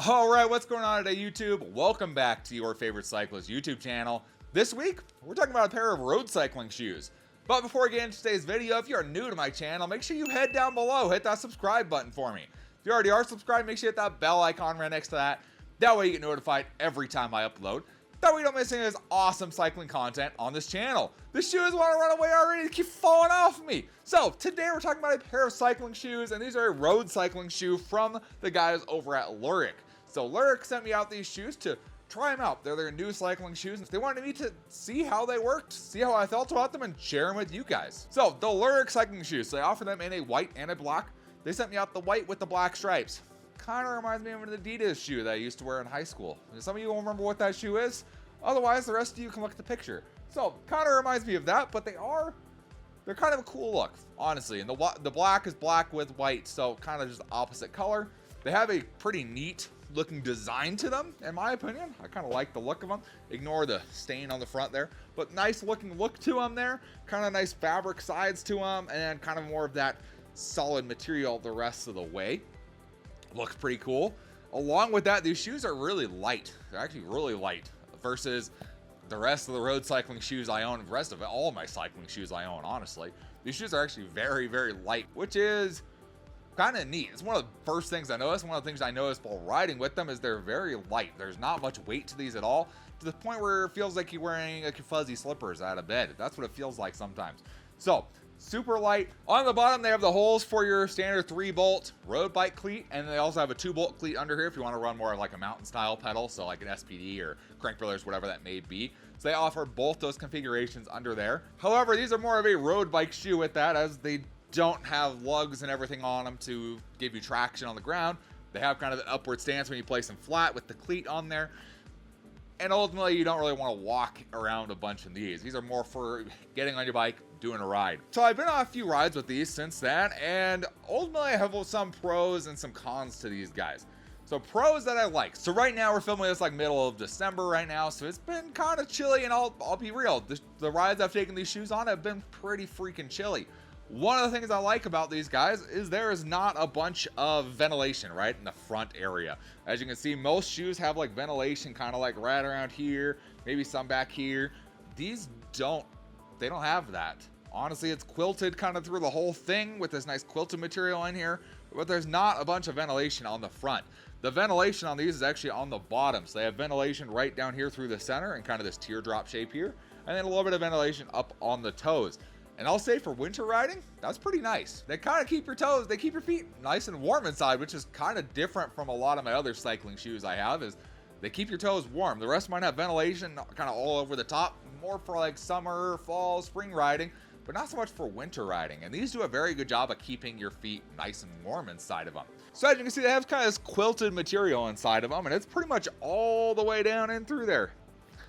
Alright, what's going on today, YouTube? Welcome back to your favorite cyclist YouTube channel. This week, we're talking about a pair of road cycling shoes. But before we get into today's video, if you're new to my channel, make sure you head down below, hit that subscribe button for me. If you already are subscribed, make sure you hit that bell icon right next to that. That way you get notified every time I upload. That way you don't miss any of this awesome cycling content on this channel. The shoes want to run away already, they keep falling off me. So today we're talking about a pair of cycling shoes, and these are a road cycling shoe from the guys over at Lurik. So Lurik sent me out these shoes to try them out. They're their new cycling shoes. They wanted me to see how they worked, see how I felt about them, and share them with you guys. So the Lurik cycling shoes, so they offer them in a white and a black. They sent me out the white with the black stripes. Kind of reminds me of an Adidas shoe that I used to wear in high school. Some of you will remember what that shoe is. Otherwise, the rest of you can look at the picture. So kind of reminds me of that, but they're kind of a cool look, honestly. And the black is black with white, so kind of just opposite color. They have a pretty neat looking design to them, in my opinion. I kind of like the look of them. Ignore the stain on the front there, but nice looking look to them there. Kind of nice fabric sides to them, and then kind of more of that solid material the rest of the way. Looks pretty cool. Along with that, these shoes are really light. They're actually really light versus the rest of the road cycling shoes I own, the rest of all my cycling shoes I own, honestly. These shoes are actually very, very light, which is kind of neat. It's one of the first things I noticed. One of the things I noticed while riding with them is they're very light. There's not much weight to these at all, to the point where it feels like you're wearing like your fuzzy slippers out of bed. That's what it feels like sometimes. So super light. On the bottom, they have the holes for your standard 3-bolt road bike cleat, and they also have a 2-bolt cleat under here if you want to run more like a mountain style pedal, so like an SPD or crank brothers, whatever that may be. So they offer both those configurations under there. However, these are more of a road bike shoe with that, as they don't have lugs and everything on them to give you traction on the ground. They have kind of an upward stance when you place them flat with the cleat on there. And ultimately, you don't really want to walk around a bunch in these. These are more for getting on your bike, doing a ride. So I've been on a few rides with these since then, and ultimately I have some pros and some cons to these guys. So pros that I like. So right now we're filming this like middle of December right now, so it's been kind of chilly, and I'll be real. The rides I've taken these shoes on have been pretty freaking chilly. One of the things I like about these guys is there is not a bunch of ventilation right in the front area. As you can see, most shoes have like ventilation kind of like right around here, maybe some back here. These don't have that. Honestly, it's quilted kind of through the whole thing with this nice quilted material in here, but there's not a bunch of ventilation on the front. The ventilation on these is actually on the bottom, so they have ventilation right down here through the center and kind of this teardrop shape here, and then a little bit of ventilation up on the toes. And I'll say for winter riding, that's pretty nice. They kind of keep your toes, they keep your feet nice and warm inside, which is kind of different from a lot of my other cycling shoes I have, is they keep your toes warm. The rest might have ventilation kind of all over the top, more for like summer, fall, spring riding, but not so much for winter riding. And these do a very good job of keeping your feet nice and warm inside of them. So as you can see, they have kind of this quilted material inside of them, and it's pretty much all the way down in through there.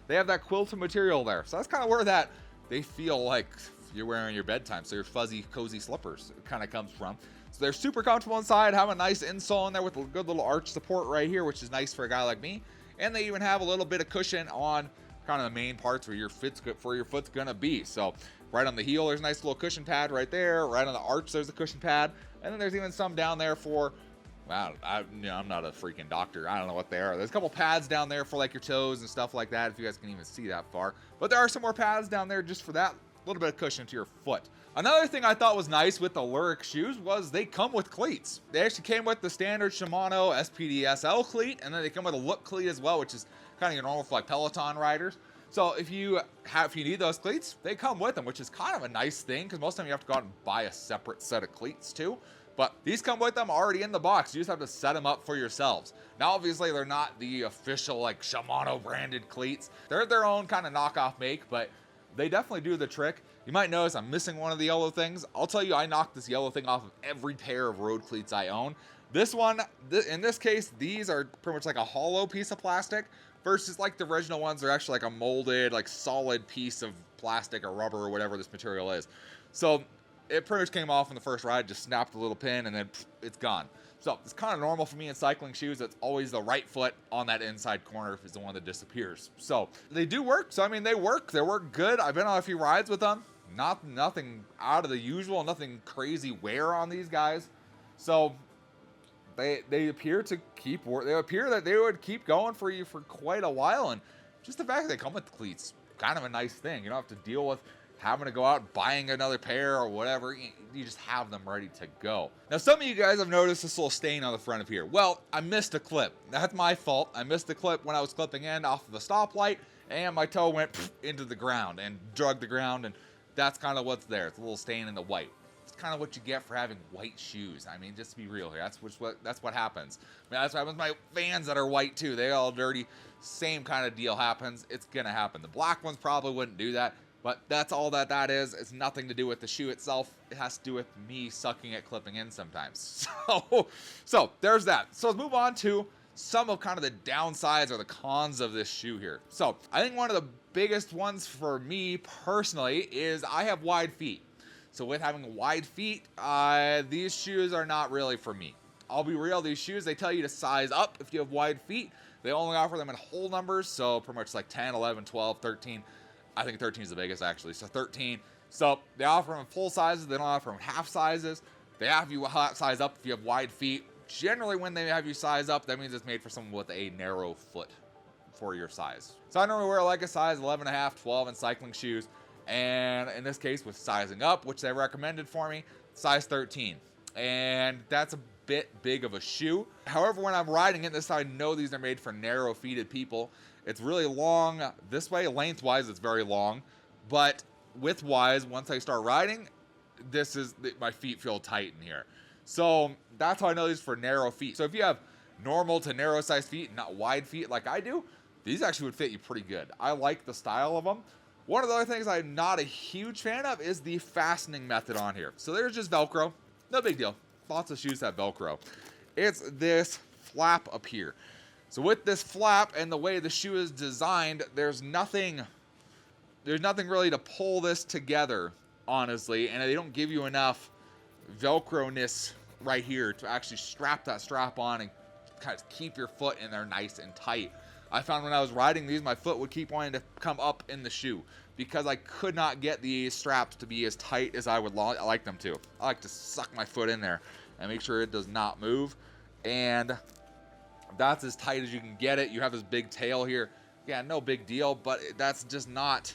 They have that quilted material there. So that's kind of where that they feel like you're wearing your bedtime, so your fuzzy, cozy slippers kind of comes from. So they're super comfortable inside, have a nice insole in there with a good little arch support right here, which is nice for a guy like me. And they even have a little bit of cushion on kind of the main parts where your foot's gonna be. So right on the heel, there's a nice little cushion pad right there. Right on the arch, there's a cushion pad. And then there's even some down there for, well, I'm not a freaking doctor. I don't know what they are. There's a couple pads down there for like your toes and stuff like that, if you guys can even see that far. But there are some more pads down there just for that little bit of cushion to your foot. Another thing I thought was nice with the Lurik shoes was they come with cleats. They actually came with the standard Shimano SPD SL cleat, and then they come with a look cleat as well, which is kind of your normal for like Peloton riders. So if you need those cleats, they come with them, which is kind of a nice thing, because most of the time you have to go out and buy a separate set of cleats too. But these come with them already in the box. You just have to set them up for yourselves. Now, obviously, they're not the official like Shimano branded cleats. They're their own kind of knockoff make, but they definitely do the trick. You might notice I'm missing one of the yellow things. I'll tell you, I knocked this yellow thing off of every pair of road cleats I own. This one, in this case, these are pretty much like a hollow piece of plastic versus like the original ones are actually like a molded, like solid piece of plastic or rubber or whatever this material is. So it pretty much came off in the first ride, just snapped a little pin, and then it's gone. So it's kind of normal for me in cycling shoes. It's always the right foot on that inside corner is the one that disappears. So they do work. So I mean, they work good. I've been on a few rides with them. Nothing out of the usual, nothing crazy wear on these guys. So they appear to they appear that they would keep going for you for quite a while, and just the fact that they come with cleats, kind of a nice thing. You don't have to deal with having to go out buying another pair or whatever. You just have them ready to go. Now, some of you guys have noticed this little stain on the front of here. Well, I missed a clip. That's my fault. I missed the clip when I was clipping in off of the stoplight, and my toe went into the ground and drug the ground, and that's kind of what's there. It's a little stain in the white. It's kind of what you get for having white shoes. I mean, just to be real here, that's what happens. I mean, that's what happens with my Vans that are white too. They all dirty. Same kind of deal happens. It's gonna happen. The black ones probably wouldn't do that. But that's all that is. It's nothing to do with the shoe itself. It has to do with me sucking at clipping in sometimes. So there's that. So let's move on to some of kind of the downsides or the cons of this shoe here. So I think one of the biggest ones for me personally is I have wide feet. So with having wide feet, these shoes are not really for me. I'll be real, these shoes, they tell you to size up if you have wide feet. They only offer them in whole numbers, so pretty much like 10, 11, 12, 13. I think 13 is the biggest, actually, so 13. So they offer them full sizes. They don't offer them half sizes. They have you size up if you have wide feet. Generally, when they have you size up, that means it's made for someone with a narrow foot for your size. So I normally wear like a size 11.5, 12 in cycling shoes. And in this case, with sizing up, which they recommended for me, size 13. And that's a bit big of a shoe. However, when I'm riding it, I know these are made for narrow-feeted people. It's really long this way. Lengthwise, it's very long. But widthwise, once I start riding, my feet feel tight in here. So that's how I know these for narrow feet. So if you have normal to narrow size feet, not wide feet like I do, these actually would fit you pretty good. I like the style of them. One of the other things I'm not a huge fan of is the fastening method on here. So there's just Velcro. No big deal. Lots of shoes have Velcro. It's this flap up here. So with this flap and the way the shoe is designed, there's nothing really to pull this together, honestly, and they don't give you enough Velcro-ness right here to actually strap that strap on and kind of keep your foot in there nice and tight. I found when I was riding these, my foot would keep wanting to come up in the shoe because I could not get the straps to be as tight as I would like them to. I like to suck my foot in there and make sure it does not move, and that's as tight as you can get it. You have this big tail here. Yeah, no big deal, but that's just not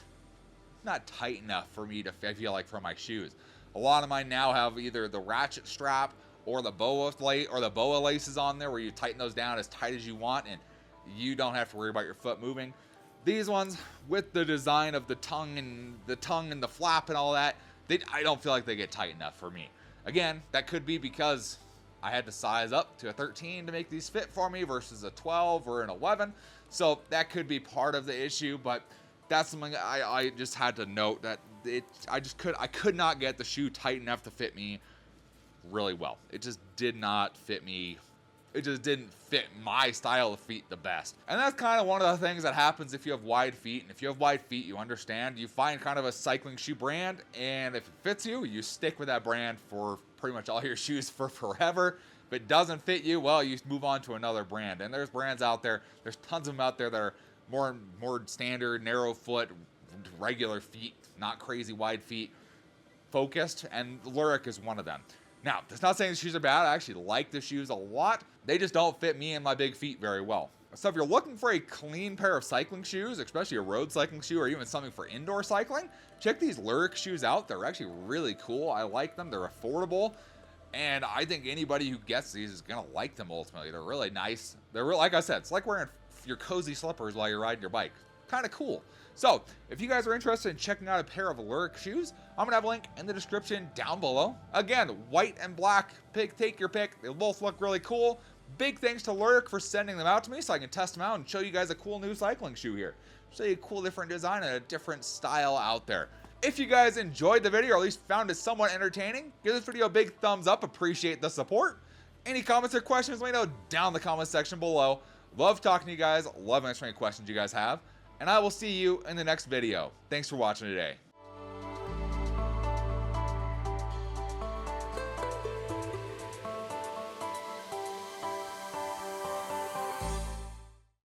tight enough for me to feel like for my shoes. A lot of mine now have either the ratchet strap or the boa laces on there where you tighten those down as tight as you want and you don't have to worry about your foot moving. These ones with the design of the tongue and the flap and all that, I don't feel like they get tight enough for me. Again, that could be because I had to size up to a 13 to make these fit for me versus a 12 or an 11. So that could be part of the issue, but that's something I just had to note that I could not get the shoe tight enough to fit me really well. It just did not fit me. It just didn't fit my style of feet the best. And that's kind of one of the things that happens if you have wide feet. And if you have wide feet, you understand. You find kind of a cycling shoe brand, and if it fits you, you stick with that brand for pretty much all your shoes for forever. If it doesn't fit you, well, you move on to another brand. And there's brands out there. There's tons of them out there that are more standard, narrow foot, regular feet, not crazy wide feet focused. And Lurik is one of them. Now, that's not saying the shoes are bad. I actually like the shoes a lot. They just don't fit me and my big feet very well. So if you're looking for a clean pair of cycling shoes, especially a road cycling shoe or even something for indoor cycling, check these Lurik shoes out. They're actually really cool. I like them. They're affordable. And I think anybody who gets these is going to like them ultimately. They're really nice. Like I said, it's like wearing your cozy slippers while you're riding your bike. Kind of cool. So if you guys are interested in checking out a pair of Lurik shoes, I'm going to have a link in the description down below. Again, white and black, take your pick. They both look really cool. Big thanks to Lurik for sending them out to me so I can test them out and show you guys a cool new cycling shoe here. Show you a cool different design and a different style out there. If you guys enjoyed the video or at least found it somewhat entertaining, give this video a big thumbs up. Appreciate the support. Any comments or questions, let me know down in the comment section below. Love talking to you guys. Love answering any questions you guys have. And I will see you in the next video. Thanks for watching today.